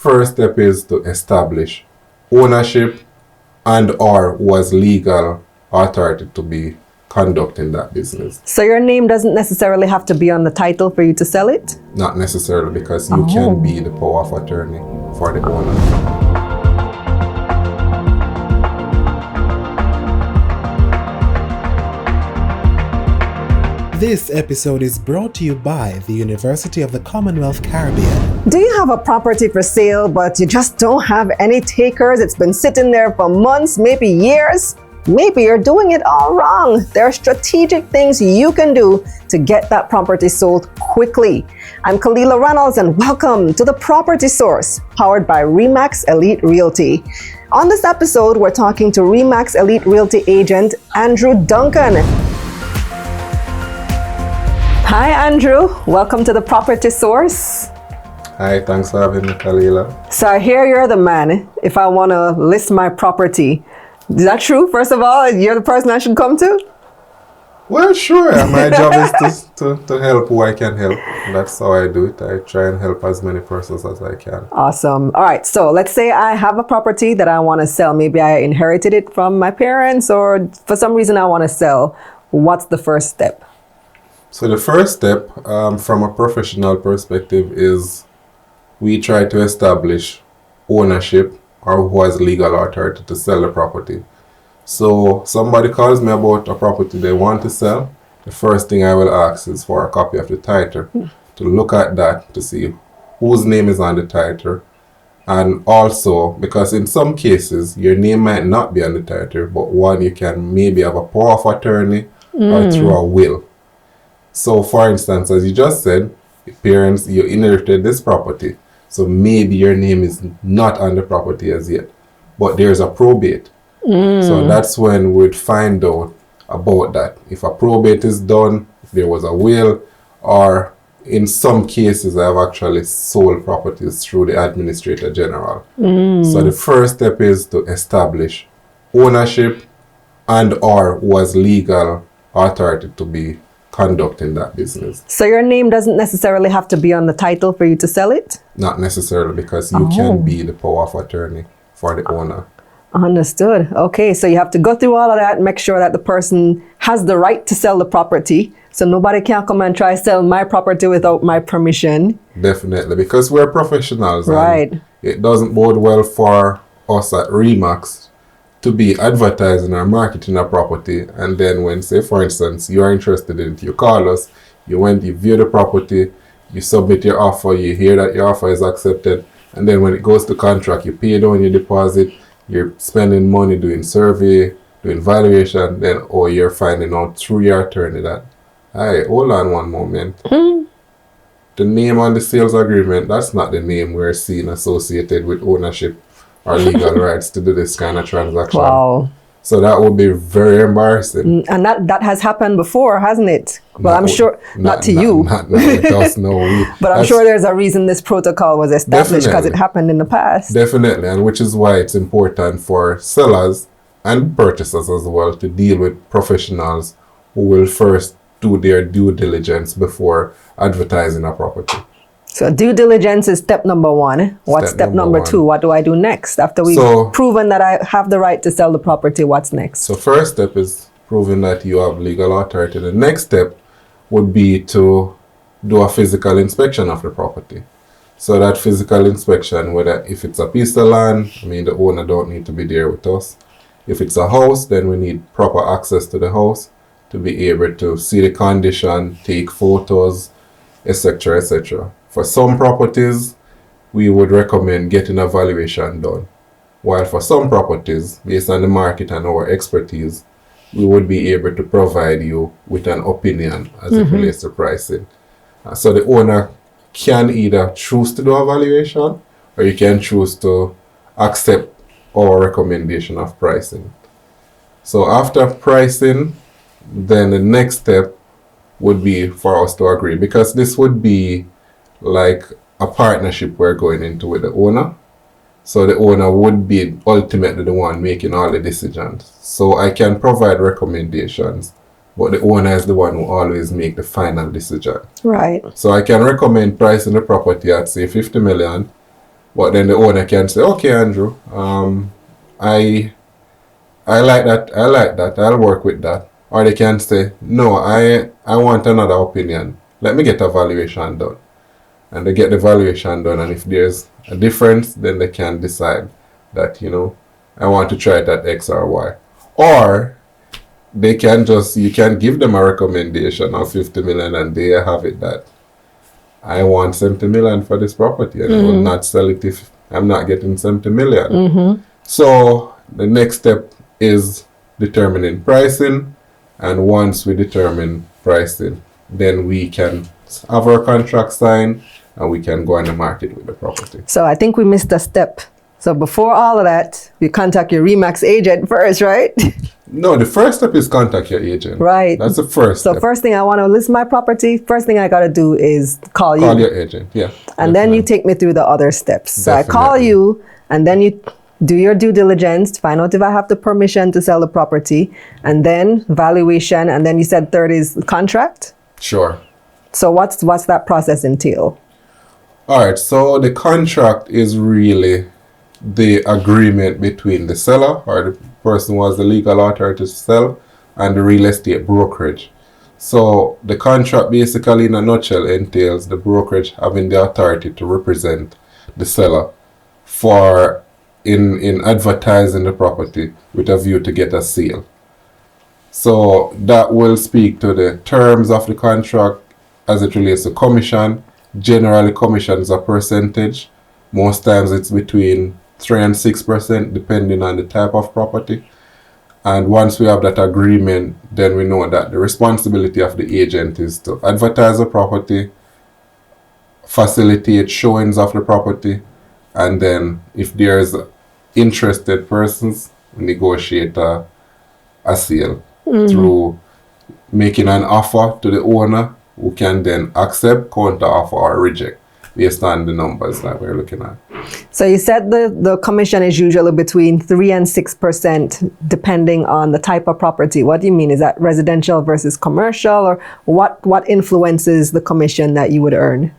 first step is to establish ownership and or was legal authority to be conducting that business. So your name doesn't necessarily have to be on the title for you to sell it? Not necessarily, because you can be the power of attorney for the owner. This episode is brought to you by the University of the Commonwealth Caribbean. Do you have a property for sale, but you just don't have any takers? It's been sitting there for months, maybe years? Maybe you're doing it all wrong. There are strategic things you can do to get that property sold quickly. I'm Kalilah Reynolds, and welcome to The Property Source, powered by REMAX Elite Realty. On this episode, we're talking to REMAX Elite Realty agent, Andrew Duncan. Hi, Andrew. Welcome to The Property Source. Hi, thanks for having me, Kalilah. So I hear you're the man if I want to list my property. Is that true? First of all, you're the person I should come to? Well, sure. My job is to help who I can help. That's how I do it. I try and help as many persons as I can. Awesome. All right. So let's say I have a property that I want to sell. Maybe I inherited it from my parents, or for some reason I want to sell. What's the first step? So the first step from a professional perspective is we try to establish ownership or who has legal authority to sell the property. So somebody calls me about a property they want to sell. The first thing I will ask is for a copy of the title, to look at that to see whose name is on the title. And also, because in some cases your name might not be on the title, but one, you can maybe have a power of attorney or through a will. So for instance, as you just said, parents, you inherited this property. So maybe your name is not on the property as yet, but there's a probate. So that's when we'd find out about that. If a probate is done, if there was a will, or in some cases I've actually sold properties through the Administrator General. So the first step is to establish ownership and or was legal authority to be conducting that business. So your name doesn't necessarily have to be on the title for you to sell it? Not necessarily, because you can be the power of attorney for the owner. Understood. Okay, so you have to go through all of that and make sure that the person has the right to sell the property. So nobody can come and try to sell my property without my permission. Definitely, because we're professionals. Right. And it doesn't bode well for us at REMAX to be advertising or marketing a property, and then when, say for instance, you are interested in it, you call us, you view the property, you submit your offer, you hear that your offer is accepted, and then when it goes to contract, you pay down your deposit, you're spending money doing survey, doing valuation, then you're finding out through your attorney that, hey, hold on one moment. The name on the sales agreement, that's not the name we're seeing associated with ownership or legal rights to do this kind of transaction. Wow. So that would be very embarrassing. And that has happened before, hasn't it? Well, I'm sure, not to you. Not with us, no. But I'm sure there's a reason this protocol was established, because it happened in the past. Definitely, and which is why it's important for sellers and purchasers as well to deal with professionals who will first do their due diligence before advertising a property. So due diligence is step number one. What's step number two? What do I do next? After we've proven that I have the right to sell the property, what's next? So first step is proving that you have legal authority. The next step would be to do a physical inspection of the property. So that physical inspection, whether if it's a piece of land, the owner don't need to be there with us. If it's a house, then we need proper access to the house to be able to see the condition, take photos, etc., etc. For some properties, we would recommend getting a valuation done. While for some properties, based on the market and our expertise, we would be able to provide you with an opinion as it relates to pricing. So the owner can either choose to do a valuation, or you can choose to accept our recommendation of pricing. So after pricing, then the next step would be for us to agree, because this would be like a partnership we're going into with the owner. So the owner would be ultimately the one making all the decisions. So I can provide recommendations, but the owner is the one who always make the final decision. Right. So I can recommend pricing the property at say 50 million, But then the owner can say, okay, Andrew, I like that. I like that. I'll work with that. Or they can say, no, I want another opinion. Let me get a valuation done. And they get the valuation done. And if there's a difference, then they can decide that, I want to try it at X or Y. Or they can you can give them a recommendation of 50 million and they have it that I want 70 million for this property and I will not sell it if I'm not getting 70 million. So the next step is determining pricing, and once we determine pricing, then we can have our contract signed and we can go on the market with the property. So I think we missed a step. So before all of that, you contact your REMAX agent first, right? No, the first step is contact your agent. Right. That's the first So step. first thing I want to list my property, first thing I got to do is call you. Call your agent, yeah. And then you take me through the other steps. So I call Definitely. you, and then you do your due diligence to find out if I have the permission to sell the property, and then valuation, and then you said third is contract. Sure. So what's that process entail? All right, so the contract is really the agreement between the seller or the person who has the legal authority to sell and the real estate brokerage. So the contract basically in a nutshell entails the brokerage having the authority to represent the seller for in advertising the property with a view to get a sale. So that will speak to the terms of the contract as it relates to commission. Generally, commission is a percentage. Most times it's between 3 and 6% depending on the type of property. And once we have that agreement, then we know that the responsibility of the agent is to advertise the property, facilitate showings of the property, and then if there's interested persons, negotiate a sale through making an offer to the owner who can then accept, counter offer, or reject based on the numbers that we're looking at. So you said the commission is usually between 3 and 6% depending on the type of property. What do you mean? Is that residential versus commercial, or what influences the commission that you would earn?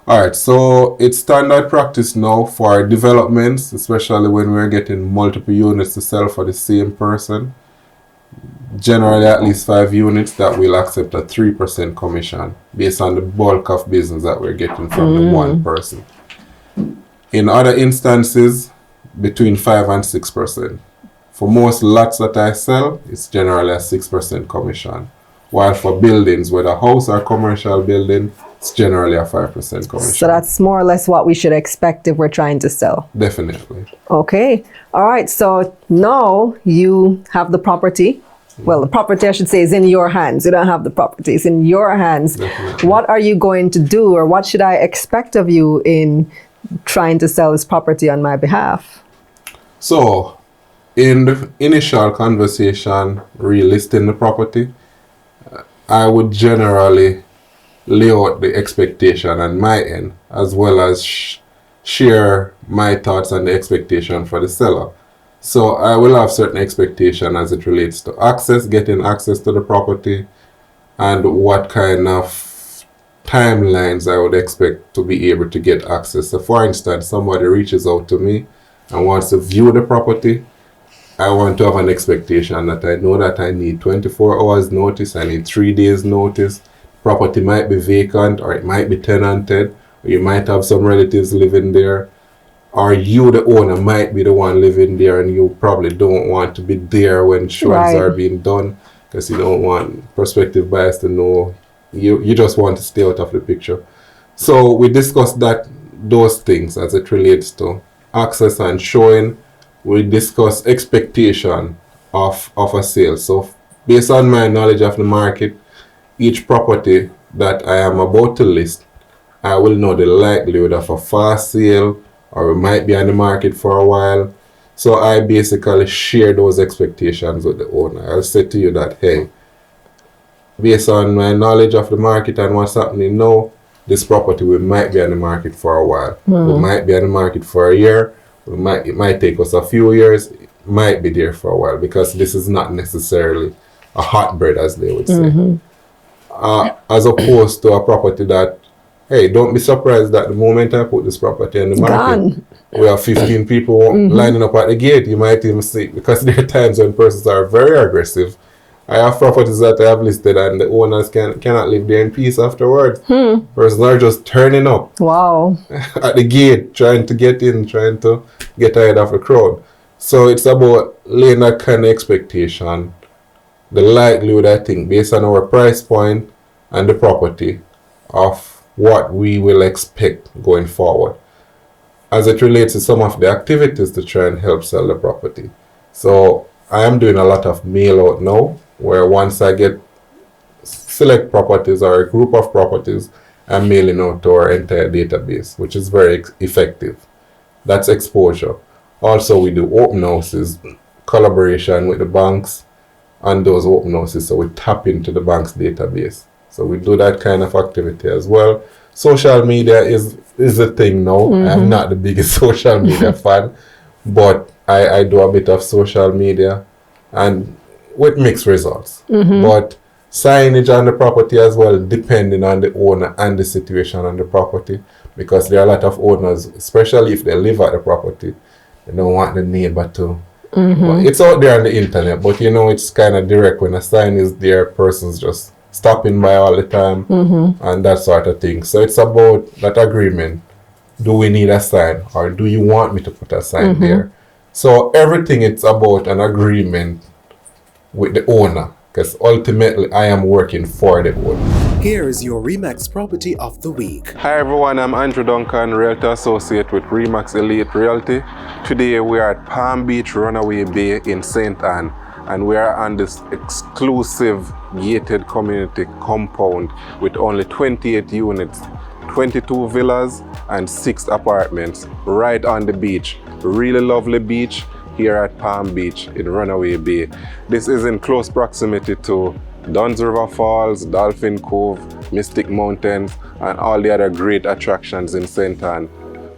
All right, so it's standard practice now for developments, especially when we're getting multiple units to sell for the same person. Generally, at least 5 units, that will accept a 3% commission based on the bulk of business that we're getting from the one person. In other instances, between 5 and 6%. For most lots that I sell, it's generally a 6% commission. While for buildings, whether house or commercial building, it's generally a 5% commission. So that's more or less what we should expect if we're trying to sell. Definitely. Okay. All right. So now you have the property. Well, the property, I should say, is in your hands. You don't have the property. It's in your hands. Definitely. What are you going to do, or what should I expect of you in trying to sell this property on my behalf? So, in the initial conversation, relisting the property, I would generally lay out the expectation on my end, as well as share my thoughts and the expectation for the seller. So I will have certain expectation as it relates to access, getting access to the property, and what kind of timelines I would expect to be able to get access. So for instance, somebody reaches out to me and wants to view the property. I want to have an expectation that I know that I need 24 hours notice, I need 3 days notice. Property might be vacant, or it might be tenanted, or you might have some relatives living there, or you, the owner, might be the one living there and you probably don't want to be there when showings are being done because you don't want prospective buyers to know. You just want to stay out of the picture. So we discussed those things as it relates to access and showing. We discuss expectation of a sale. So based on my knowledge of the market, each property that I am about to list, I will know the likelihood of a fast sale, or we might be on the market for a while. So I basically share those expectations with the owner. I'll say to you that, hey, based on my knowledge of the market and what's happening now, this property we might be on the market for a while. We might be on the market for a year. It might take us a few years. It might be there for a while because this is not necessarily a hotbed, as they would say. As opposed to a property that hey, don't be surprised that the moment I put this property on the market, Gone. we have 15 people lining up at the gate. You might even see, because there are times when persons are very aggressive. I have properties that I have listed and the owners cannot live there in peace afterwards. Persons are just turning up Wow. at the gate, trying to get in, trying to get ahead of the crowd. So it's about laying that kind of expectation, the likelihood, I think, based on our price point and the property, of what we will expect going forward as it relates to some of the activities to try and help sell the property. So I am doing a lot of mail out now, where once I get select properties or a group of properties, I'm mailing out to our entire database, which is very effective. That's exposure. Also, we do open houses, collaboration with the banks on those open houses, so we tap into the bank's database. So we do that kind of activity as well. Social media is a thing now. I'm not the biggest social media fan, but I do a bit of social media and with mixed results. But signage on the property as well, depending on the owner and the situation on the property, because there are a lot of owners, especially if they live at the property, they don't want the neighbor to. Well, it's out there on the internet, but you know, it's kind of direct. When a sign is there, persons just stopping by all the time and that sort of thing. So it's about that agreement. Do we need a sign, or do you want me to put a sign there? So everything, it's about an agreement with the owner, because ultimately I am working for the owner. Here is your REMAX property of the week. Hi everyone, I'm Andrew Duncan, Realtor Associate with REMAX Elite Realty. Today we are at Palm Beach Runaway Bay in St. Anne, and we are on this exclusive gated community compound with only 28 units, 22 villas and 6 apartments right on the beach. Really lovely beach here at Palm Beach in Runaway Bay. This is in close proximity to Duns River Falls, Dolphin Cove, Mystic Mountains, and all the other great attractions in St. Anne.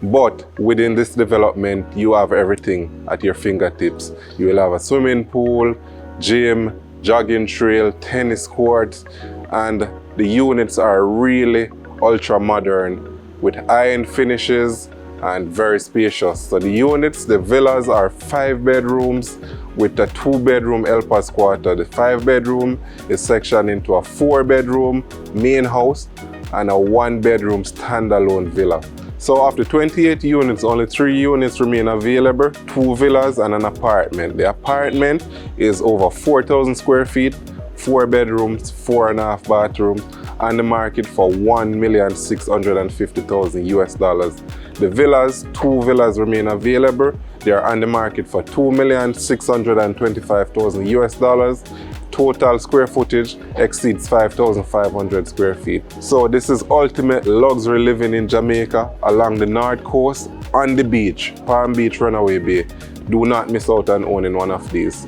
But within this development, you have everything at your fingertips. You will have a swimming pool, gym, jogging trail, tennis courts, and the units are really ultra modern with high-end finishes and very spacious. So the units, the villas, are 5 bedrooms with a 2-bedroom helper's quarter. The 5-bedroom is sectioned into a 4-bedroom main house and a 1-bedroom standalone villa. So of the 28 units, only 3 units remain available, 2 villas and an apartment. The apartment is over 4,000 square feet, 4 bedrooms, 4.5 bathrooms, on the market for $1,650,000 US dollars. The villas, 2 villas remain available. They are on the market for $2,625,000 US dollars. Total square footage exceeds 5,500 square feet. So this is ultimate luxury living in Jamaica, along the north coast, on the beach, Palm Beach Runaway Bay. Do not miss out on owning one of these.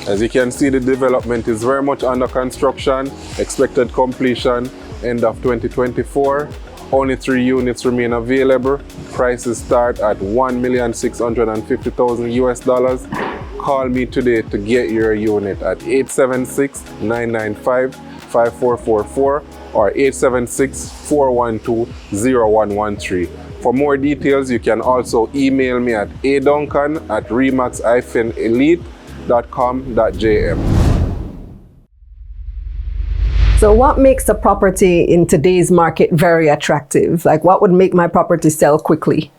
As you can see, the development is very much under construction. Expected completion end of 2024. Only 3 units remain available. Prices start at $1,650,000 US dollars. Call me today to get your unit at 876-995-5444 or 876-412-0113. For more details, you can also email me at aduncan@remax-elite.com.jm. So what makes a property in today's market very attractive? Like, what would make my property sell quickly?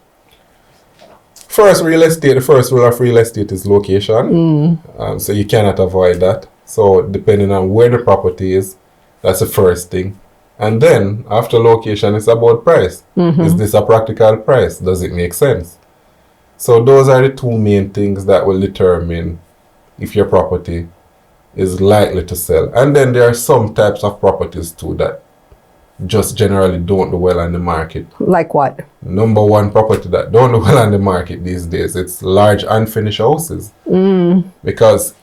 First, real estate. The first rule of real estate is location. So you cannot avoid that. So depending on where the property is, that's the first thing. And then after location, it's about price. Is this a practical price? Does it make sense? So those are the 2 main things that will determine if your property is likely to sell. And then there are some types of properties too that just generally don't do well on the market. Like what? Number 1 property that don't do well on the market these days, it's large unfinished houses. Because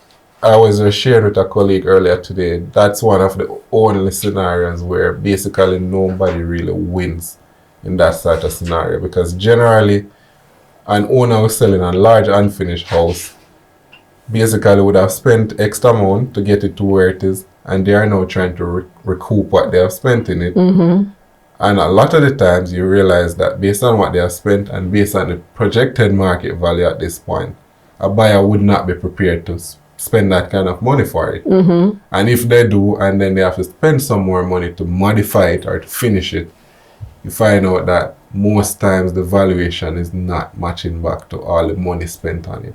I was sharing with a colleague earlier today, that's one of the only scenarios where basically nobody really wins in that sort of scenario. Because generally, an owner who's selling a large unfinished house basically would have spent X amount to get it to where it is, and they are now trying to recoup what they have spent in it. And a lot of the times you realize that based on what they have spent and based on the projected market value at this point, a buyer would not be prepared to spend that kind of money for it. And if they do, and then they have to spend some more money to modify it or to finish it, you find out that most times the valuation is not matching back to all the money spent on it.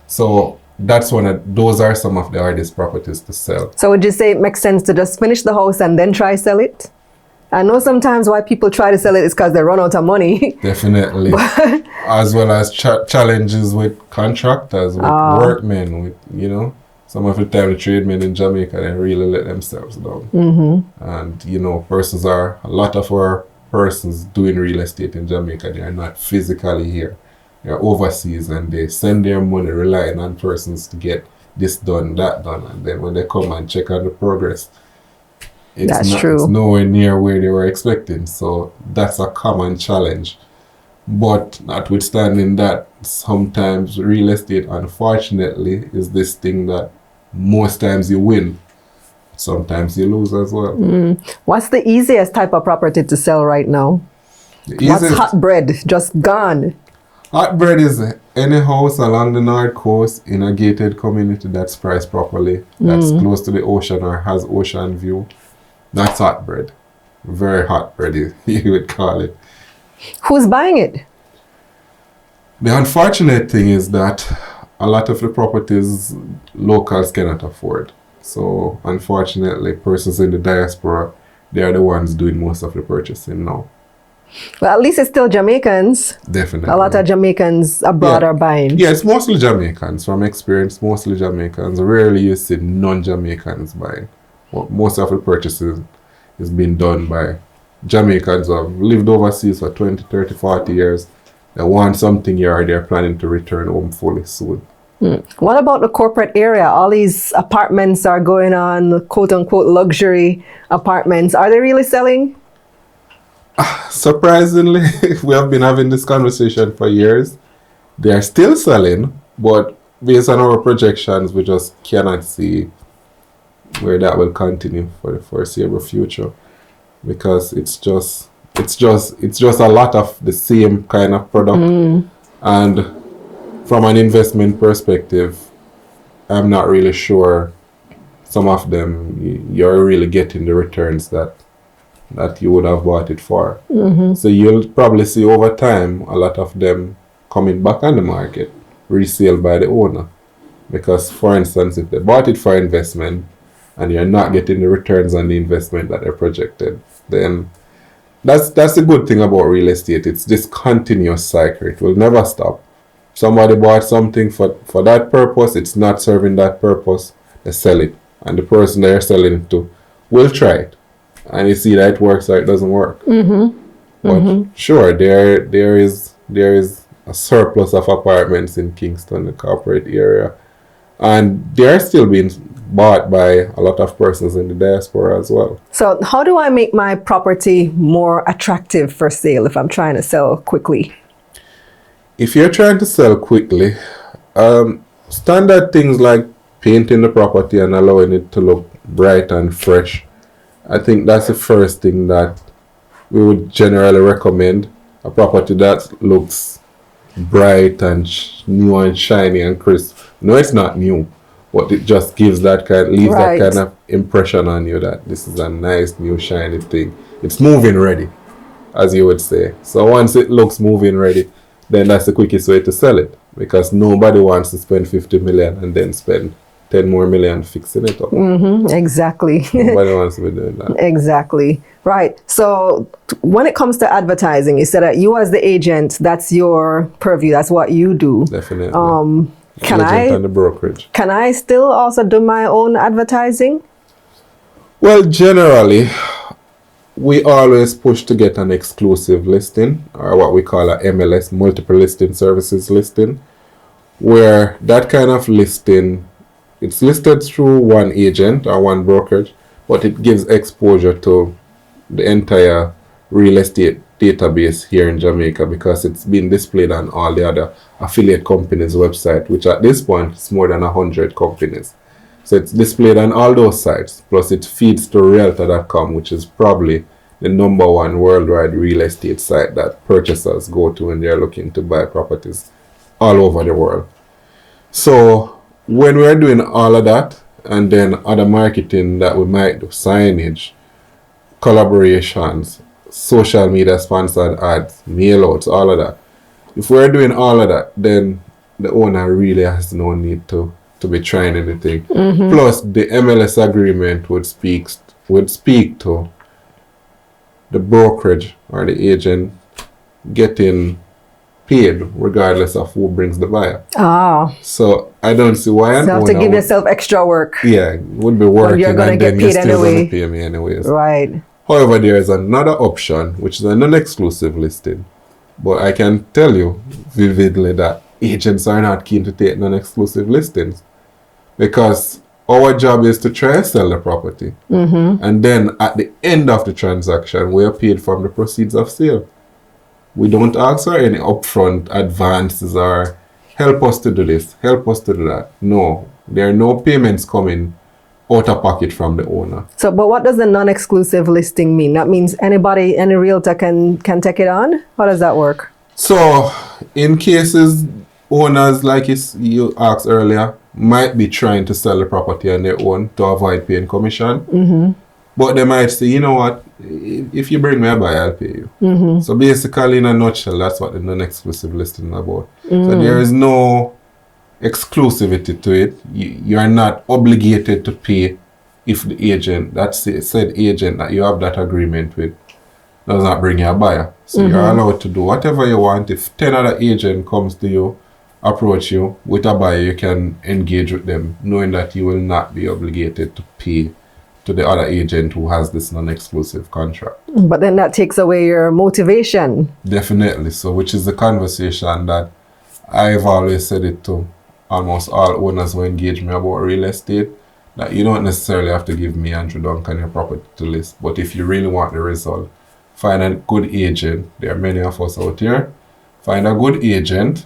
So those are some of the hardest properties to sell. So would you say it makes sense to just finish the house and then try sell it? I know sometimes why people try to sell it is because they run out of money. Definitely. As well as challenges with contractors, with workmen, with, you know, some of the time the tradesmen in Jamaica, they really let themselves down. And, you know, a lot of our persons doing real estate in Jamaica, they are not physically here. They're overseas and they send their money relying on persons to get this done, that done. And then when they come and check on the progress, it's nowhere near where they were expecting. So that's a common challenge. But notwithstanding that, sometimes real estate, unfortunately, is this thing that most times you win, sometimes you lose as well. What's the easiest type of property to sell right now? What's hot bread? Just gone. Hot bread is any house along the North Coast in a gated community that's priced properly, that's close to the ocean or has ocean view. That's hot bread. Very hot bread, you would call it. Who's buying it? The unfortunate thing is that a lot of the properties locals cannot afford. So unfortunately, persons in the diaspora, they are the ones doing most of the purchasing now. Well, at least it's still Jamaicans. Definitely. A lot of Jamaicans abroad are buying. Yeah, it's mostly Jamaicans. From experience, mostly Jamaicans. Rarely you see non-Jamaicans buying. Well, most of the purchases is being done by Jamaicans who have lived overseas for 20, 30, 40 years. They want something here or they're planning to return home fully soon. What about the corporate area? All these apartments are going on, quote-unquote luxury apartments. Are they really selling? Surprisingly, we have been having this conversation for years. They are still selling, but based on our projections, we just cannot see where that will continue for the foreseeable future, because it's just a lot of the same kind of product. And from an investment perspective, I'm not really sure some of them you're really getting the returns that you would have bought it for. So you'll probably see over time a lot of them coming back on the market, resale by the owner. Because, for instance, if they bought it for investment and you're not getting the returns on the investment that they're projected, then that's a good thing about real estate. It's this continuous cycle. It will never stop. Somebody bought something for that purpose, it's not serving that purpose, they sell it. And the person they're selling it to will try it. And you see that it works or it doesn't work. But sure, there is a surplus of apartments in Kingston, the corporate area. And they are still being bought by a lot of persons in the diaspora as well. So how do I make my property more attractive for sale if I'm trying to sell quickly? If you're trying to sell quickly, standard things like painting the property and allowing it to look bright and fresh, I think that's the first thing that we would generally recommend. A property that looks bright and new and shiny and crisp. No, it's not new, but it just gives that leaves that kind of impression on you that this is a nice new shiny thing. It's moving ready, as you would say. So once it looks moving ready, then that's the quickest way to sell it, because nobody wants to spend 50 million and then spend 10 more million fixing it up. Exactly. Nobody wants to be doing that. Exactly. Right. So when it comes to advertising, you said that you as the agent, that's your purview. That's what you do. Definitely. And the brokerage. Can I still also do my own advertising? Well, generally, we always push to get an exclusive listing, or what we call a MLS, multiple listing services listing, where that kind of listing, it's listed through one agent or one brokerage, but it gives exposure to the entire real estate database here in Jamaica, because it's been displayed on all the other affiliate companies' website, which at this point is more than 100 companies. So it's displayed on all those sites, plus it feeds to realtor.com, which is probably the number one worldwide real estate site that purchasers go to when they're looking to buy properties all over the world. So when we're doing all of that, and then other marketing that we might do, signage, collaborations, social media sponsored ads, mail outs, all of that. If we're doing all of that, then the owner really has no need to be trying anything. Plus, the MLS agreement would speak to the brokerage or the agent getting paid regardless of who brings the buyer. So I don't see why an So you have owner to give yourself extra work. yeah, would be working you're gonna and get then you're paid still anyway. going to pay me anyways. Right. However, there is another option, which is a non-exclusive listing. But I can tell you vividly that agents are not keen to take non-exclusive listings because our job is to try and sell the property. And then at the end of the transaction, we are paid from the proceeds of sale. We don't ask for any upfront advances or help us to do this, help us to do that. No, there are no payments coming out of pocket from the owner. So, but what does the non-exclusive listing mean? That means anybody, any realtor can take it on? How does that work? So, in cases, owners, like you asked earlier, might be trying to sell the property on their own to avoid paying commission. But they might say, you know what, if you bring me a buyer, I'll pay you. So basically, in a nutshell, that's what the non-exclusive listing is about. So there is no exclusivity to it. You are not obligated to pay if the agent, that said agent that you have that agreement with, does not bring you a buyer. So you're allowed to do whatever you want. If 10 other agent comes to you, approach you with a buyer, you can engage with them, knowing that you will not be obligated to pay to the other agent who has this non-exclusive contract. But then that takes away your motivation. Definitely. So, which is the conversation that I've always said it to almost all owners who engage me about real estate, that you don't necessarily have to give me, Andrew Duncan, your property to list. But if you really want the result, find a good agent. There are many of us out here. Find a good agent,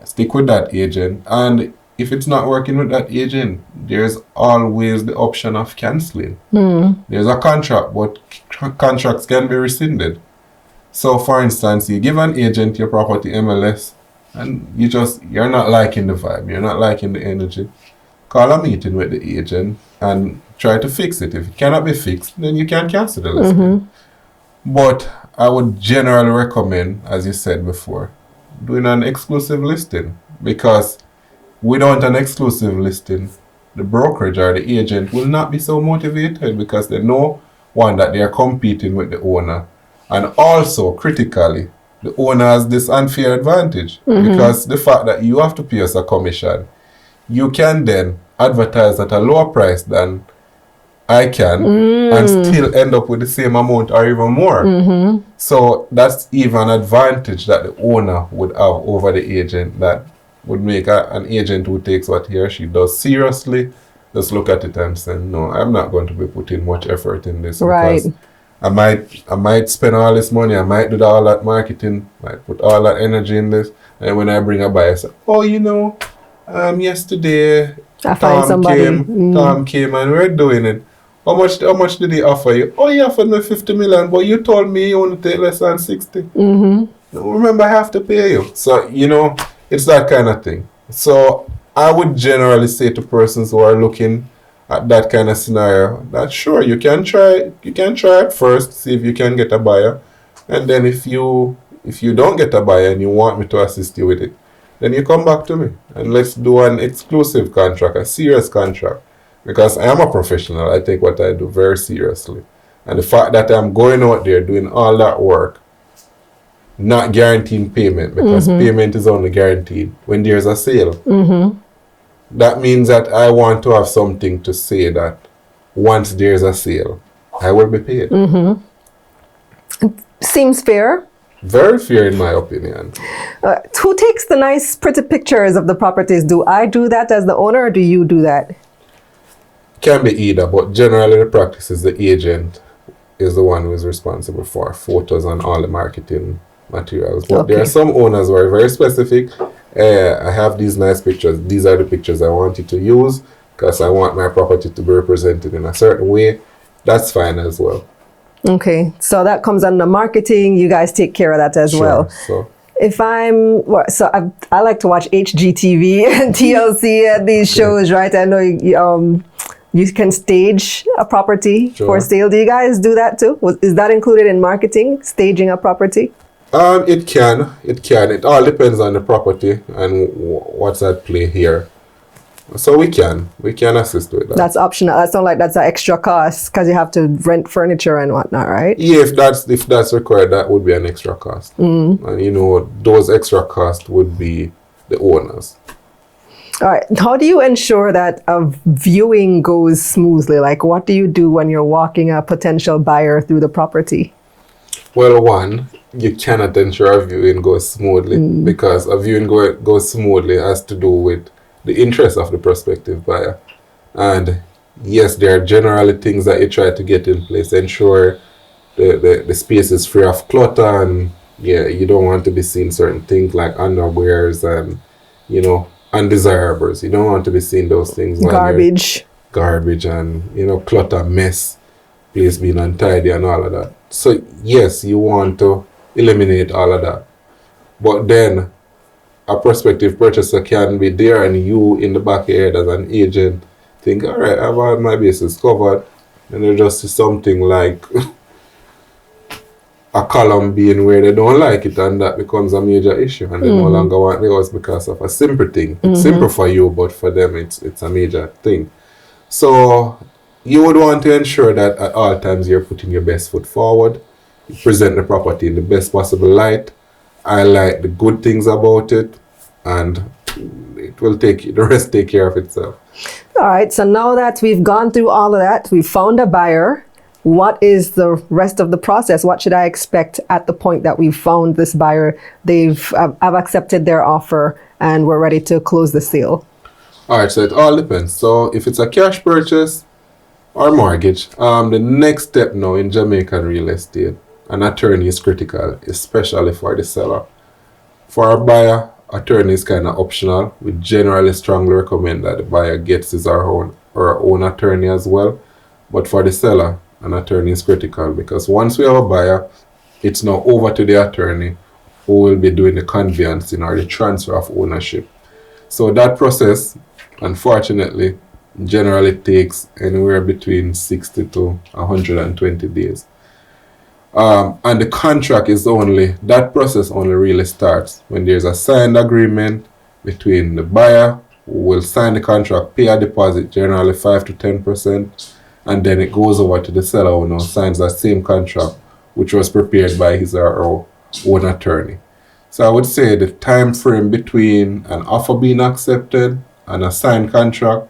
stick with that agent, and if it's not working with that agent, there's always the option of canceling. There's a contract, but contracts can be rescinded. So for instance, you give an agent your property MLS and you're not liking the vibe, you're not liking the energy, call a meeting with the agent and try to fix it. If it cannot be fixed, then you can cancel the listing. But I would generally recommend, as you said before, doing an exclusive listing, because without an exclusive listing, the brokerage or the agent will not be so motivated because they know, one, that they are competing with the owner, and also critically, the owner has this unfair advantage because the fact that you have to pay us a commission, you can then advertise at a lower price than I can and still end up with the same amount or even more. So that's even an advantage that the owner would have over the agent, that would make an agent who takes what he or she does seriously just look at it and say, no, I'm not going to be putting much effort in this because I might spend all this money, I might do all that marketing, might put all that energy in this, and when I bring a buyer, I say, oh, yesterday Tom came and we're doing it. How much did he offer you? Oh, he offered me 50 million, but you told me you only take less than 60. Remember, I have to pay you. So, it's that kind of thing. So I would generally say to persons who are looking at that kind of scenario that sure, you can try it first, see if you can get a buyer. And then if you don't get a buyer and you want me to assist you with it, then you come back to me and let's do an exclusive contract, a serious contract. Because I am a professional, I take what I do very seriously. And the fact that I'm going out there doing all that work, not guaranteeing payment, because payment is only guaranteed when there's a sale. That means that I want to have something to say that once there's a sale, I will be paid. Seems fair. Very fair in my opinion. Who takes the nice, pretty pictures of the properties? Do I do that as the owner, or do you do that? Can be either, but generally the practice is the agent is the one who is responsible for photos and all the marketing materials. But there are some owners who are very specific. I have these nice pictures. These are the pictures I want you to use because I want my property to be represented in a certain way. That's fine as well. Okay, so that comes under marketing. You guys take care of that as well. So If I like to watch HGTV and TLC and these shows, right? I know you can stage a property for sale. Do you guys do that too? Is that included in marketing, staging a property? It can. It all depends on the property and what's at play here. So we can assist with that. That's optional. That's not like that's an extra cost because you have to rent furniture and whatnot, right? Yeah, if that's required, that would be an extra cost. And those extra costs would be the owners. All right. How do you ensure that a viewing goes smoothly? Like, what do you do when you're walking a potential buyer through the property? Well, one, you cannot ensure a viewing goes smoothly because a viewing goes smoothly has to do with the interest of the prospective buyer. And yes, there are generally things that you try to get in place, ensure the space is free of clutter, and you don't want to be seeing certain things like underwears and undesirables. You don't want to be seeing those things. Garbage and clutter, mess, place being untidy and all of that. So yes, you want to eliminate all of that. But then a prospective purchaser can be there and you in the back of your head as an agent think, all right, I've had my bases covered, and there just is something like a column being where they don't like it, and that becomes a major issue, and they no longer want the house because of a simple thing. It's simple for you, but for them it's a major thing. So you would want to ensure that at all times you're putting your best foot forward, you present the property in the best possible light, highlight the good things about it, and it will the rest take care of itself. All right, so now that we've gone through all of that, we've found a buyer, what is the rest of the process? What should I expect at the point that we've found this buyer, I've accepted their offer, and we're ready to close the sale? All right, so it all depends. So if it's a cash purchase or mortgage, the next step now in Jamaican real estate, an attorney is critical, especially for the seller. For a buyer, attorney is kind of optional. We generally strongly recommend that the buyer gets his or her own attorney as well. But for the seller, an attorney is critical because once we have a buyer, it's now over to the attorney who will be doing the conveyancing or the transfer of ownership. So that process, unfortunately, generally takes anywhere between 60 to 120 days. And the contract that process only really starts when there's a signed agreement between the buyer, who will sign the contract, pay a deposit, generally 5 to 10%, and then it goes over to the seller who now signs that same contract, which was prepared by his or her own attorney. So I would say the time frame between an offer being accepted and a signed contract,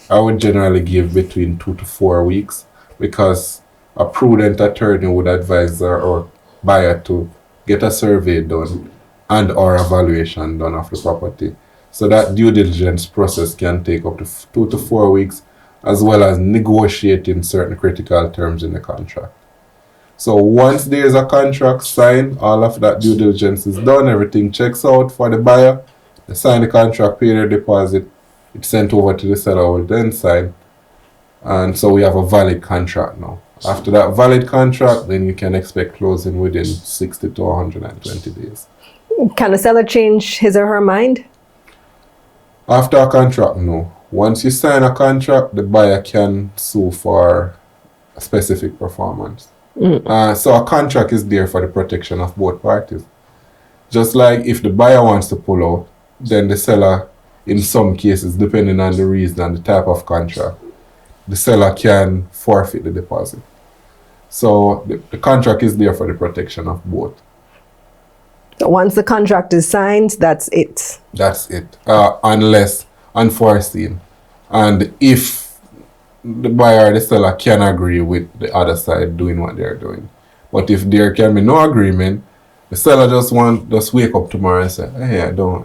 I would generally give between 2 to 4 weeks, because a prudent attorney would advise our buyer to get a survey done and or evaluation done of the property. So that due diligence process can take up to 2 to 4 weeks, as well as negotiating certain critical terms in the contract. So once there is a contract signed, all of that due diligence is done, everything checks out for the buyer, they sign the contract, pay their deposit, it's sent over to the seller, will then sign, and so we have a valid contract now. After that valid contract, then you can expect closing within 60 to 120 days. Can the seller change his or her mind? After a contract, no. Once you sign a contract, the buyer can sue for a specific performance. So a contract is there for the protection of both parties. Just like if the buyer wants to pull out, then the seller, in some cases, depending on the reason and the type of contract, the seller can forfeit the deposit. So the contract is there for the protection of both. So once the contract is signed, that's it. That's it. Unless unforeseen. And if the buyer or the seller can agree with the other side doing what they're doing. But if there can be no agreement, the seller just wake up tomorrow and say, hey, I no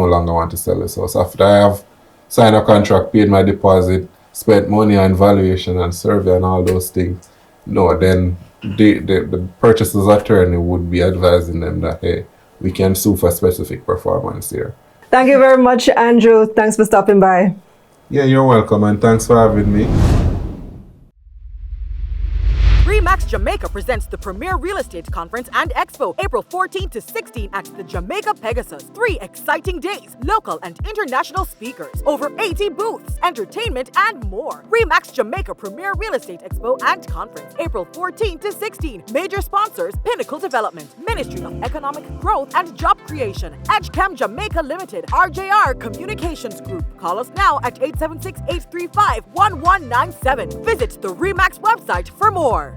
longer want to sell this house. After I have signed a contract, paid my deposit, spent money on valuation and survey and all those things, no, then the purchaser's attorney would be advising them that, hey, we can sue for specific performance here. Thank you very much, Andrew. Thanks for stopping by. Yeah, you're welcome, and thanks for having me. REMAX REMAX Jamaica presents the Premier Real Estate Conference and Expo, April 14 to 16 at the Jamaica Pegasus. 3 exciting days, local and international speakers, over 80 booths, entertainment, and more. REMAX Jamaica Premier Real Estate Expo and Conference, April 14 to 16. Major sponsors: Pinnacle Development, Ministry of Economic Growth and Job Creation, EdgeCam Jamaica Limited, RJR Communications Group. Call us now at 876-835-1197. Visit the REMAX website for more.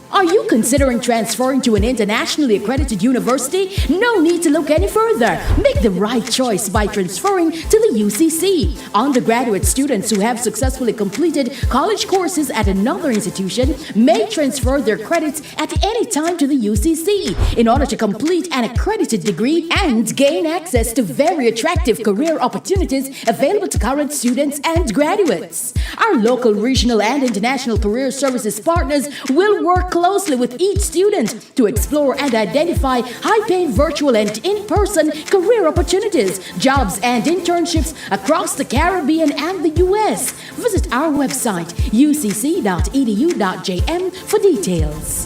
Are you considering transferring to an internationally accredited university? No need to look any further. Make the right choice by transferring to the UCC. Undergraduate students who have successfully completed college courses at another institution may transfer their credits at any time to the UCC in order to complete an accredited degree and gain access to very attractive career opportunities available to current students and graduates. Our local, regional, and international career services partners will work closely with each student to explore and identify high-paying virtual and in-person career opportunities, jobs, and internships across the Caribbean and the U.S. Visit our website, ucc.edu.jm, for details.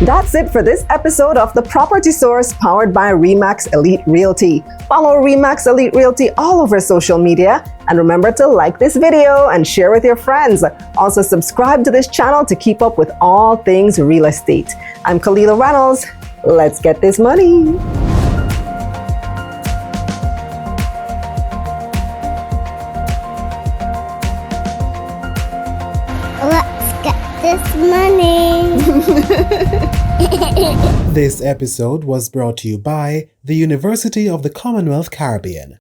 That's it for this episode of The Property Source, powered by REMAX Elite Realty. Follow REMAX Elite Realty all over social media, and remember to like this video and share with your friends. Also subscribe to this channel to keep up with all things real estate. I'm Kalilah Reynolds. Let's get this money. Let's get this money. This episode was brought to you by the University of the Commonwealth Caribbean.